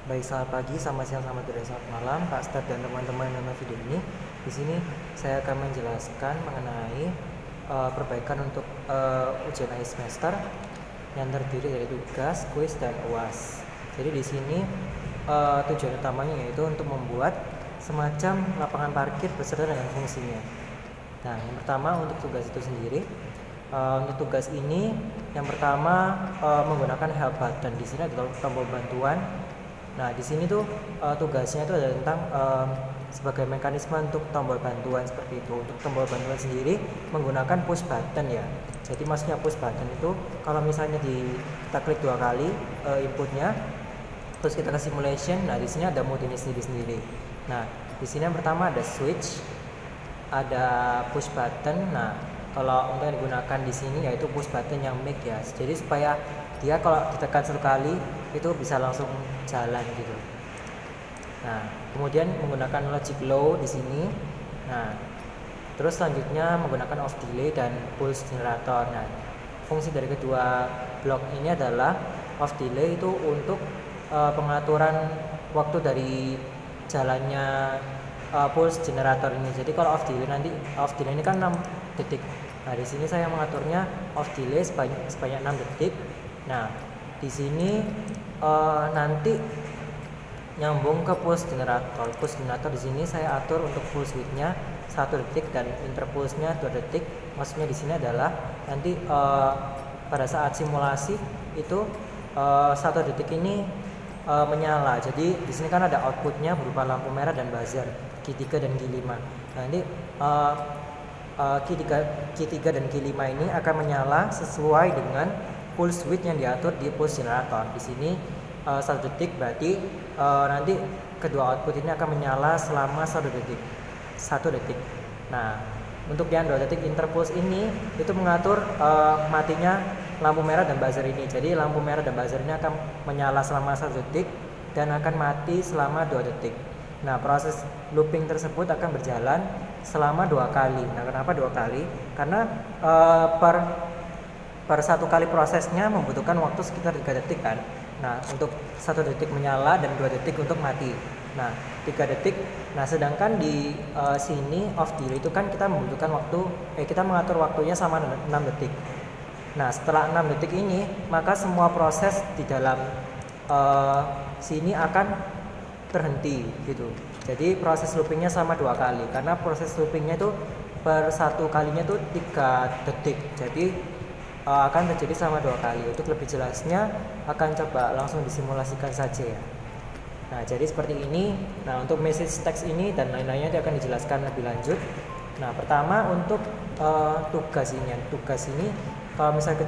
Baik, selamat pagi, selamat siang, selamat sore, selamat malam, Kak Stad dan teman-teman yang nonton video ini. Di sini saya akan menjelaskan mengenai perbaikan untuk ujian akhir semester yang terdiri dari tugas, kuis, dan UAS. Jadi di sini tujuan utamanya yaitu untuk membuat semacam lapangan parkir beserta dengan fungsinya. Nah, yang pertama untuk tugas itu sendiri. Untuk tugas ini, yang pertama menggunakan help button. Di sini ada tombol bantuan. Nah, di sini tuh tugasnya itu ada tentang sebagai mekanisme untuk tombol bantuan seperti itu. Untuk tombol bantuan sendiri menggunakan push button ya. Jadi maksudnya push button itu kalau misalnya kita klik 2 kali inputnya, terus kita ke simulation. Nah, di sini ada mode ini sendiri-sendiri. Nah, di sini yang pertama ada switch, ada push button. Nah, kalau untuk yang digunakan di sini yaitu push button yang make ya. Jadi supaya dia kalau ditekan 1 kali itu bisa langsung jalan gitu. Nah, kemudian menggunakan logic low di sini. Nah, terus selanjutnya menggunakan off delay dan pulse generator. Nah, fungsi dari kedua blok ini adalah off delay itu untuk pengaturan waktu dari jalannya pulse generator ini. Jadi kalau off delay ini kan 6 detik. Nah, di sini saya mengaturnya off delay sebanyak 6 detik. Nah, di sini nanti nyambung ke pulse generator. Pulse generator di sini saya atur untuk pulse width-nya 1 detik dan interpulse-nya 2 detik. Maksudnya di sini adalah nanti pada saat simulasi itu 1 detik ini menyala. Jadi di sini kan ada outputnya berupa lampu merah dan buzzer Q3 dan Q5. Nanti Q3 dan Q5 ini akan menyala sesuai dengan pulse width yang diatur di pulse generator. Di sini 1 detik berarti nanti kedua output ini akan menyala selama 1 detik. Nah, untuk yang 2 detik interpulse ini itu mengatur matinya lampu merah dan buzzer ini. Jadi lampu merah dan buzzer ini akan menyala selama 1 detik dan akan mati selama 2 detik. Nah, proses looping tersebut akan berjalan selama 2 kali. Nah, kenapa 2 kali? Karena per 1 kali prosesnya membutuhkan waktu sekitar 3 detik kan. Nah, untuk 1 detik menyala dan 2 detik untuk mati. Nah, 3 detik. Nah, sedangkan di sini off delay itu kan kita membutuhkan kita mengatur waktunya sama 6 detik. Nah, setelah 6 detik ini, maka semua proses di dalam sini akan terhenti gitu. Jadi proses loopingnya sama 2 kali. Karena proses loopingnya itu per 1 kalinya itu 3 detik. Jadi akan terjadi sama 2 kali. Untuk lebih jelasnya akan coba langsung disimulasikan saja ya. Nah, jadi seperti ini. Nah, untuk message text ini dan lain-lainnya itu akan dijelaskan lebih lanjut. Nah, pertama untuk tugas ini kalau misalnya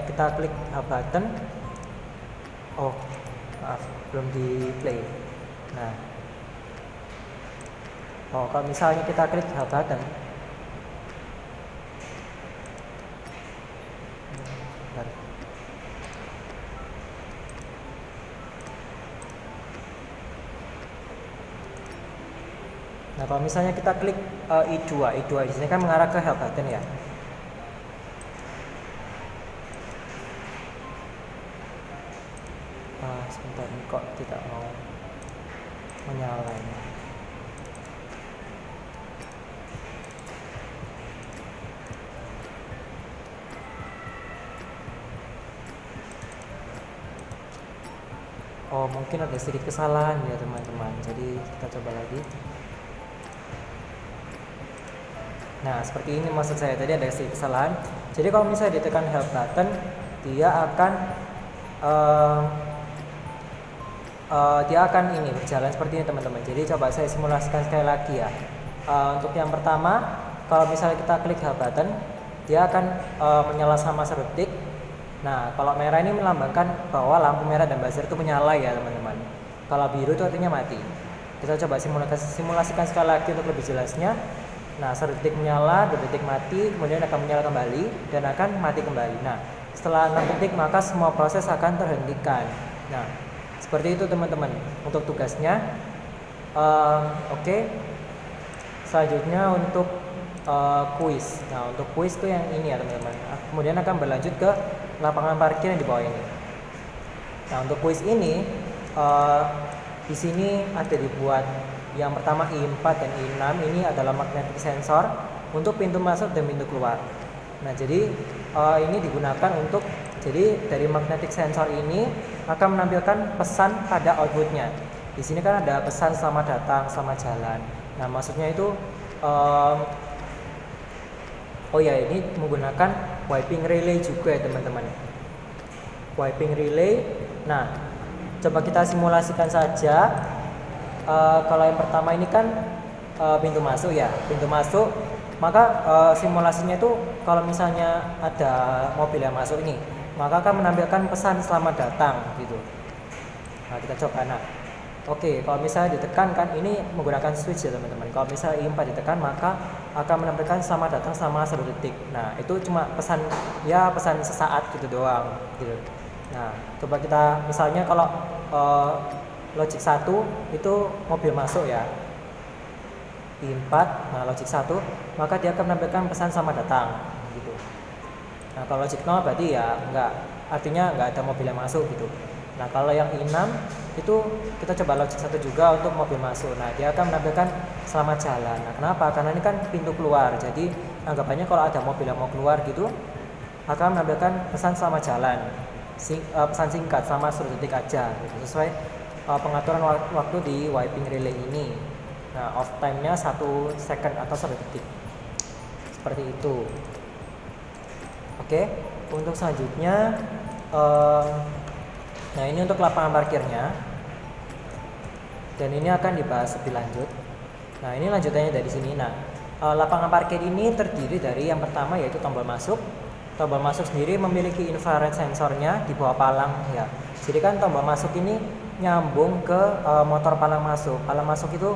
kita klik button. Oh, maaf, belum di play. Nah, kalau misalnya kita klik button, nah, kalau misalnya kita klik I2 di sini kan mengarah ke help button ya. Sebentar, ini kok tidak mau menyala ini. Oh, mungkin ada sedikit kesalahan ya teman-teman. Jadi kita coba lagi. Nah, seperti ini maksud saya, tadi ada sedikit kesalahan. Jadi kalau misalnya ditekan help button, dia akan ini berjalan seperti ini teman-teman. Jadi coba saya simulasikan sekali lagi ya. Untuk yang pertama, kalau misalnya kita klik help button, dia akan menyala selama 1 detik. Nah, kalau merah ini melambangkan bahwa lampu merah dan buzzer itu menyala ya teman-teman. Kalau biru itu artinya mati. Kita coba simulasikan sekali lagi untuk lebih jelasnya. Nah, 1 detik menyala, 2 detik mati, kemudian akan menyala kembali dan akan mati kembali. Nah, setelah 6 detik maka semua proses akan terhentikan. Nah, seperti itu teman-teman untuk tugasnya. Oke. Selanjutnya untuk kuis. Nah, untuk kuis itu yang ini ya teman-teman. Kemudian akan berlanjut ke lapangan parkir yang di bawah ini. Nah, untuk kuis ini uh, di sini ada dibuat yang pertama I4 dan I6 ini adalah magnetic sensor untuk pintu masuk dan pintu keluar. Nah, jadi ini digunakan untuk, jadi dari magnetic sensor ini akan menampilkan pesan pada outputnya. Di sini kan ada pesan selamat datang, selamat jalan. Nah, maksudnya itu oh ya, ini menggunakan wiping relay juga ya teman-teman. Wiping relay. Nah, coba kita simulasikan saja. Kalau yang pertama ini kan pintu masuk ya, pintu masuk. Maka simulasinya itu kalau misalnya ada mobil yang masuk ini, maka akan menampilkan pesan selamat datang gitu. Nah, kita coba. Nah, oke, kalau misalnya ditekan kan ini menggunakan switch ya teman-teman. Kalau misalnya I4 ditekan maka akan menampilkan selamat datang selama 1 detik. Nah, itu cuma pesan ya, pesan sesaat gitu doang gitu. Nah, coba kita misalnya kalau logic 1 itu mobil masuk ya, I4, nah logic 1, maka dia akan menampilkan pesan selamat datang gitu. Nah, kalau logic 0 berarti ya enggak, artinya enggak ada mobil yang masuk gitu. Nah, kalau yang I6 itu kita coba logic 1 juga untuk mobil masuk. Nah, dia akan menampilkan selamat jalan. Nah, kenapa? Karena ini kan pintu keluar. Jadi anggapannya kalau ada mobil yang mau keluar gitu akan menampilkan pesan selamat jalan. Pesan singkat selama 1 detik aja gitu, sesuai pengaturan waktu di wiping relay ini. Nah, off time-nya 1 second atau 1 detik. Seperti itu. Oke, untuk selanjutnya nah ini untuk lapangan parkirnya. Dan ini akan dibahas lebih lanjut. Nah, ini lanjutannya dari sini. Nah, lapangan parkir ini terdiri dari yang pertama yaitu tombol masuk. Tombol masuk sendiri memiliki infrared sensornya di bawah palang ya. Jadi kan tombol masuk ini nyambung ke motor palang masuk. Palang masuk itu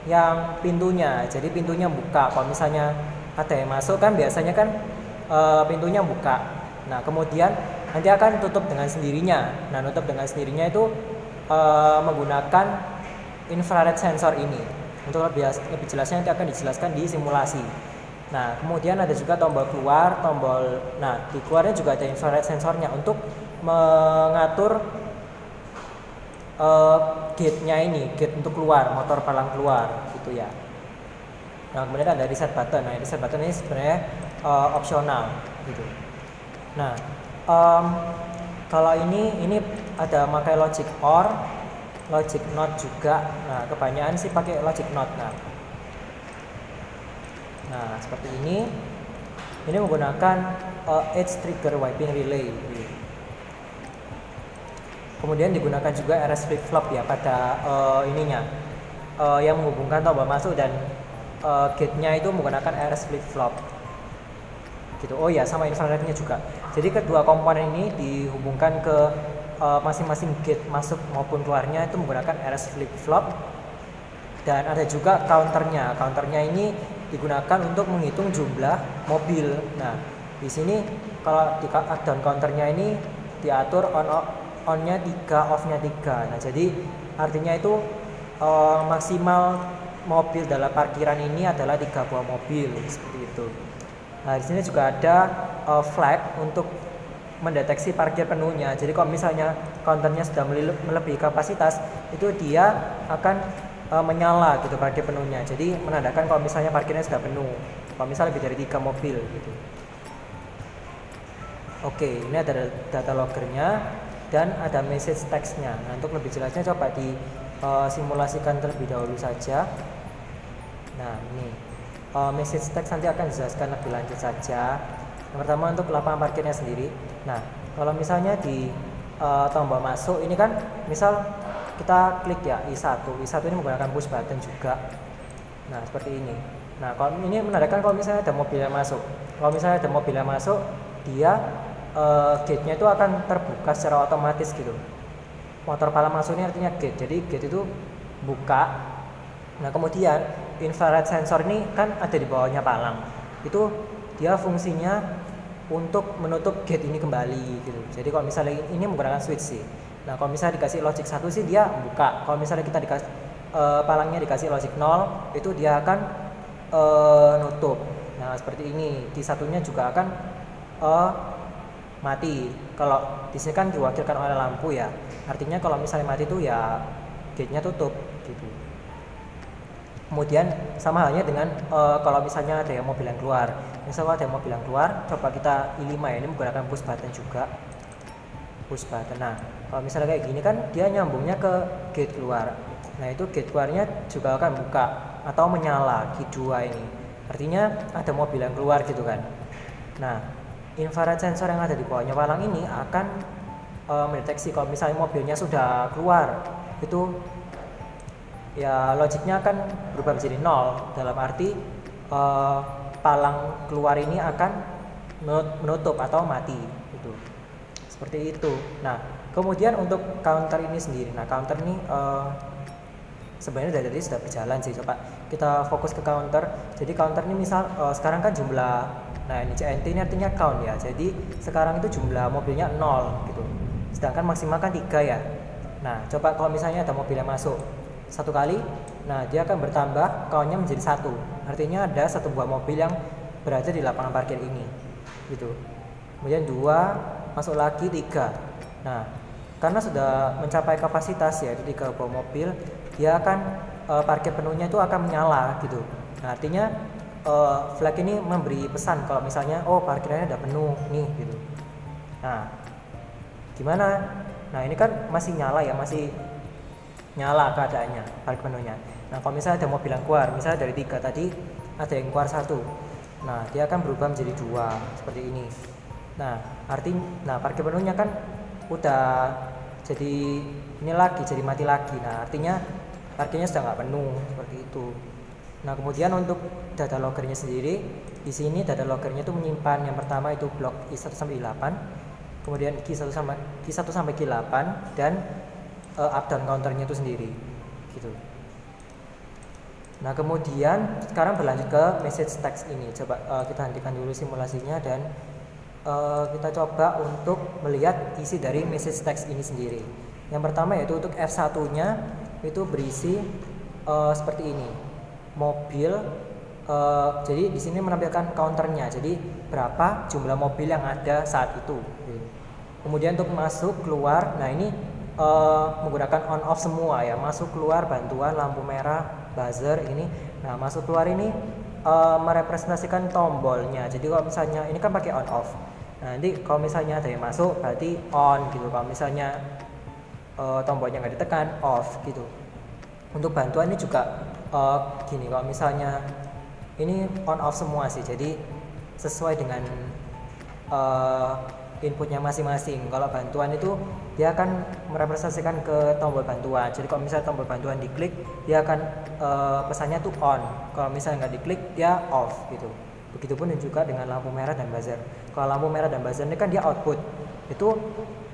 yang pintunya. Jadi pintunya buka. Kalau misalnya ada yang masuk kan biasanya kan pintunya buka. Nah, kemudian nanti akan tutup dengan sendirinya. Nah, tutup dengan sendirinya itu menggunakan infrared sensor ini. Untuk lebih jelasnya nanti akan dijelaskan di simulasi. Nah, kemudian ada juga tombol keluar, nah di keluarnya juga ada infrared sensornya untuk mengatur gate-nya ini, gate untuk keluar, motor palang keluar gitu ya. Nah, kemudian ada reset button. Nah, reset button ini sebenarnya opsional gitu. Nah, kalau ini ada pakai logic OR, logic NOT juga. Nah, kebanyakan sih pakai logic NOT. Nah, seperti ini. Ini menggunakan edge trigger wiping relay. Kemudian digunakan juga RS flip flop ya pada ininya yang menghubungkan tombol masuk dan gate-nya itu menggunakan RS flip flop. Gitu. Oh ya, sama infrarednya juga. Jadi kedua komponen ini dihubungkan ke masing-masing gate masuk maupun keluarnya itu menggunakan RS flip flop. Dan ada juga counternya. Counternya ini digunakan untuk menghitung jumlah mobil. Nah, di sini kalau di down counternya ini diatur on-nya 3, off-nya 3. Nah, jadi artinya itu maksimal mobil dalam parkiran ini adalah 3 buah mobil seperti itu. Nah, di sini juga ada flag untuk mendeteksi parkir penuhnya. Jadi kalau misalnya counternya sudah melebihi kapasitas, itu dia akan menyala gitu parkir penuhnya. Jadi menandakan kalau misalnya parkirnya sudah penuh. Kalau misalnya lebih dari 3 mobil gitu. Oke, ini ada data loggernya dan ada message text-nya. Nah, untuk lebih jelasnya coba disimulasikan terlebih dahulu saja. Nah, ini message text nanti akan dijelaskan lebih lanjut saja. Yang pertama untuk lapangan parkirnya sendiri. Nah, kalau misalnya di tombol masuk ini kan misal kita klik ya I1 ini menggunakan push button juga. Nah, seperti ini. Nah, kalau ini menandakan kalau misalnya ada mobil yang masuk. Kalau misalnya ada mobil yang masuk, dia gate-nya itu akan terbuka secara otomatis gitu. Motor palang masuk ini artinya gate. Jadi gate itu buka. Nah, kemudian infrared sensor ini kan ada di bawahnya palang. Itu dia fungsinya untuk menutup gate ini kembali gitu. Jadi kalau misalnya ini menggunakan switch sih. Nah, kalau misalnya dikasih logic 1 sih dia buka. Kalau misalnya kita dikasih palangnya dikasih logic 0, itu dia akan nutup. Nah, seperti ini. Di satunya juga akan mati. Kalau di sini kan diwakilkan oleh lampu ya. Artinya kalau misalnya mati itu ya gate-nya tutup gitu. Kemudian sama halnya dengan kalau misalnya ada yang mobil yang keluar. Misalnya ada yang mobil yang keluar, coba kita I5 ya, ini menggunakan push button juga. Push button. Nah, kalau misalnya kayak gini kan dia nyambungnya ke gate keluar. Nah, itu gate keluarnya juga akan buka atau menyala gate 2 ini. Artinya ada mobil yang keluar gitu kan. Nah, infrared sensor yang ada di bawahnya palang ini akan mendeteksi kalau misalnya mobilnya sudah keluar. Itu ya logiknya akan berubah menjadi 0, dalam arti palang keluar ini akan menutup atau mati gitu. Seperti itu. Nah, kemudian untuk counter ini sendiri. Nah, counter ini sebenarnya dari tadi sudah berjalan sih. Coba kita fokus ke counter. Jadi counter ini misal sekarang kan jumlah, nah ini CNT ini artinya count ya. Jadi sekarang itu jumlah mobilnya 0 gitu. Sedangkan maksimal kan 3 ya. Nah, coba kalau misalnya ada mobil yang masuk satu kali, nah dia akan bertambah countnya menjadi 1. Artinya ada satu buah mobil yang berada di lapangan parkir ini gitu. Kemudian 2, masuk lagi 3. Nah, karena sudah mencapai kapasitas yaitu 3 buah mobil, dia akan parkir penuhnya itu akan menyala gitu. Nah, artinya flag ini memberi pesan kalau misalnya parkirannya udah penuh nih gitu. Nah, gimana? Nah, ini kan masih nyala ya, masih nyala keadaannya parkir penuhnya. Nah, kalau misalnya ada mobil yang keluar, misalnya dari 3 tadi ada yang keluar 1, nah dia akan berubah menjadi 2 seperti ini. Nah, parkir penuhnya kan udah jadi ini lagi, jadi mati lagi. Nah, artinya parkirnya sudah nggak penuh seperti itu. Nah, kemudian untuk data loggernya sendiri, di sini data loggernya itu menyimpan yang pertama itu blok I1 sampai I8, kemudian Q1 sampai Q8 dan up down counternya itu sendiri gitu. Nah, kemudian sekarang berlanjut ke message text ini. Coba kita hentikan dulu simulasinya dan kita coba untuk melihat isi dari message text ini sendiri. Yang pertama yaitu untuk F1-nya itu berisi seperti ini. Mobil jadi di sini menampilkan counternya. Jadi berapa jumlah mobil yang ada saat itu. Kemudian untuk masuk keluar, nah ini menggunakan on off semua ya, masuk keluar bantuan lampu merah buzzer ini. Nah, masuk keluar ini merepresentasikan tombolnya. Jadi kalau misalnya ini kan pakai on off, nah nanti kalau misalnya ada yang masuk berarti on gitu. Kalau misalnya tombolnya nggak ditekan off gitu. Untuk bantuan ini juga gini, kalau misalnya ini on off semua sih, jadi sesuai dengan inputnya masing-masing. Kalau bantuan itu dia akan merepresentasikan ke tombol bantuan. Jadi kalau misalnya tombol bantuan diklik, dia akan pesannya tuh on. Kalau misalnya nggak diklik, dia off gitu. Begitupun juga dengan lampu merah dan buzzer. Kalau lampu merah dan buzzer ini kan dia output. Itu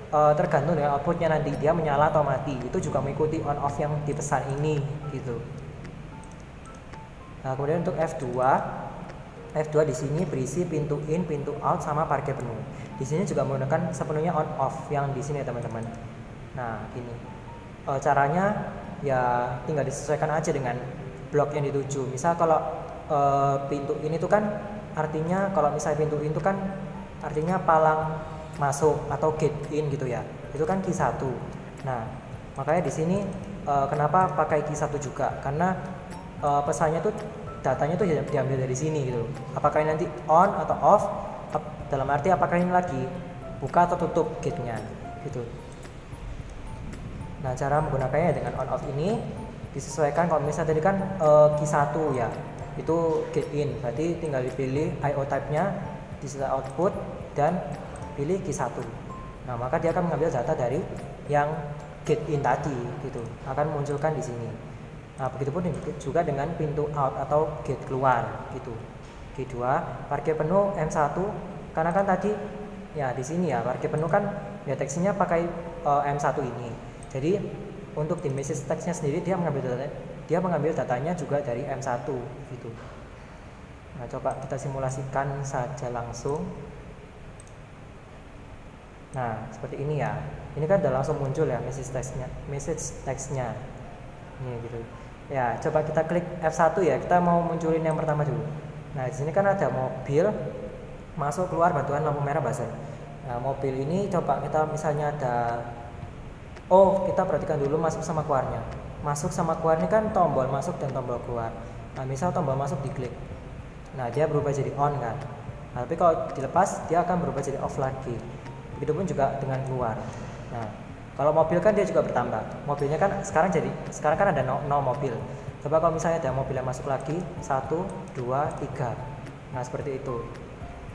tergantung dengan outputnya nanti dia menyala atau mati. Itu juga mengikuti on off yang dipesan ini gitu. Nah, kemudian untuk F2 di sini berisi pintu in, pintu out sama parkir penuh. Di sini juga menggunakan sepenuhnya on off yang di sini ya teman-teman. Nah, gini. Caranya ya tinggal disesuaikan aja dengan blok yang dituju. Misal kalau pintu in itu kan artinya, kalau misalnya pintu in itu kan artinya palang masuk atau gate in gitu ya. Itu kan Q1. Nah, makanya di sini kenapa pakai Q1 juga? Karena pesannya tuh datanya tuh diambil dari sini gitu. Apakah ini nanti on atau off? Dalam arti apakah ini lagi buka atau tutup gate-nya gitu. Nah, cara menggunakannya dengan on off ini disesuaikan. Kalau misalnya tadi kan Q1 ya, itu gate in, berarti tinggal dipilih IO type-nya, disetel output dan pilih Q1. Nah, maka dia akan mengambil data dari yang gate in tadi gitu, akan munculkan di sini. Nah, begitupun juga dengan pintu out atau gate keluar gitu. G2 parkir penuh M1, karena kan tadi ya di sini ya parkir penuh kan deteksinya pakai M1 ini. Jadi untuk di message text-nya sendiri dia mengambil datanya juga dari M1 gitu. Nah, coba kita simulasikan saja langsung. Nah, seperti ini ya. Ini kan udah langsung muncul ya message text-nya. Ini gitu. Ya, coba kita klik F1 ya. Kita mau munculin yang pertama dulu. Nah, di sini kan ada mobil masuk keluar bantuan lampu merah buzzer. Nah, mobil ini coba kita misalnya ada, kita perhatikan dulu masuk sama keluarnya. Masuk sama keluar ini kan tombol masuk dan tombol keluar. Nah, misal tombol masuk diklik, nah dia berubah jadi on kan. Nah, tapi kalau dilepas dia akan berubah jadi off lagi. Begitupun juga dengan keluar. Nah, kalau mobil kan dia juga bertambah. Mobilnya kan sekarang kan ada 0 mobil. Coba kalau misalnya ada mobil yang masuk lagi 1, 2, 3. Nah, seperti itu.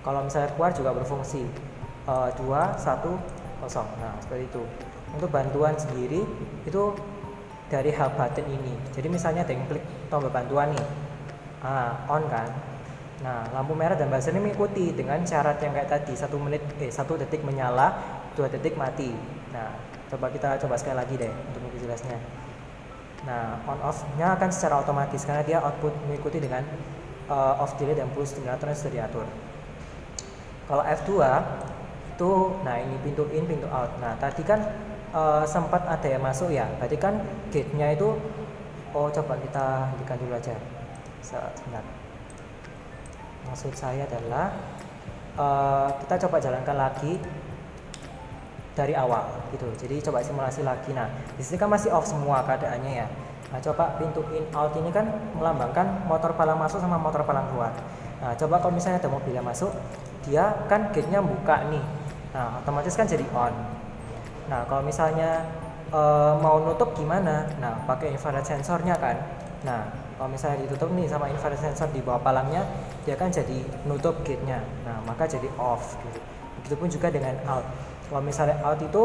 Kalau misalnya keluar juga berfungsi 2, 1, 0. Nah, seperti itu. Untuk bantuan sendiri itu dari hub button ini. Jadi misalnya ada yang klik tombol bantuan nih, on kan. Nah, lampu merah dan buzzer ini mengikuti dengan syarat yang kayak tadi, 1 detik menyala, 2 detik mati. Nah, kita coba sekali lagi deh untuk lebih jelasnya. Nah, on off-nya akan secara otomatis karena dia output mengikuti dengan off delay dan push generator yang sudah diatur. Kalau F2 itu, nah ini pintu in, pintu out. Nah, tadi kan sempat ada yang masuk ya, berarti kan gate-nya itu, coba kita hentikan dulu aja sebentar. Maksud saya adalah kita coba jalankan lagi dari awal gitu. Jadi coba simulasi lagi. Nah, di sini kan masih off semua keadaannya ya. Nah, coba pintu in out ini kan melambangkan motor palang masuk sama motor palang keluar. Nah, coba kalau misalnya ada mobil yang masuk, dia kan gate-nya buka nih. Nah, otomatis kan jadi on. Nah, kalau misalnya mau nutup gimana? Nah, pakai infrared sensornya kan. Nah, kalau misalnya ditutup nih sama infrared sensor di bawah palangnya, dia kan jadi nutup gate-nya. Nah, maka jadi off gitu. Begitupun juga dengan out. Kalau misalnya out itu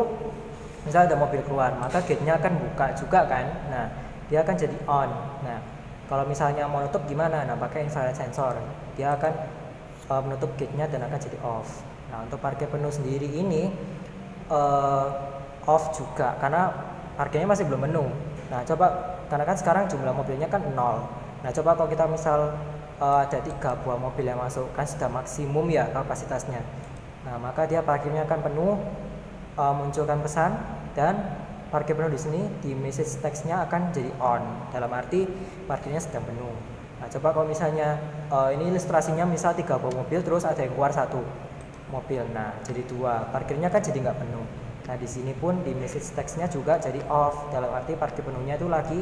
misalnya ada mobil keluar, maka gate-nya akan buka juga kan. Nah, dia akan jadi on. Nah, kalau misalnya mau nutup gimana? Nah, pakai infrared sensor. Dia akan menutup gate-nya dan akan jadi off. Nah, untuk parkir penuh sendiri ini off juga karena parkirnya masih belum penuh. Nah, coba karena kan sekarang jumlah mobilnya kan 0. Nah, coba kalau kita misal ada 3 buah mobil yang masuk, kan sudah maksimum ya kapasitasnya. Nah, maka dia parkirnya akan penuh, munculkan pesan, dan parkir penuh di sini di message text-nya akan jadi on. Dalam arti parkirnya sedang penuh. Nah, coba kalau misalnya ini ilustrasinya misal 3 buah mobil terus ada yang keluar 1 mobil. Nah, jadi 2. Parkirnya kan jadi nggak penuh. Nah, di sini pun di message text-nya juga jadi off. Dalam arti parkir penuhnya itu lagi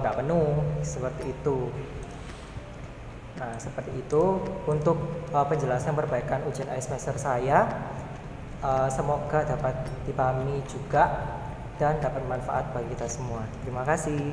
nggak penuh, seperti itu. Nah, seperti itu untuk penjelasan perbaikan ujian iSemester saya. Semoga dapat dipahami juga dan dapat bermanfaat bagi kita semua. Terima kasih.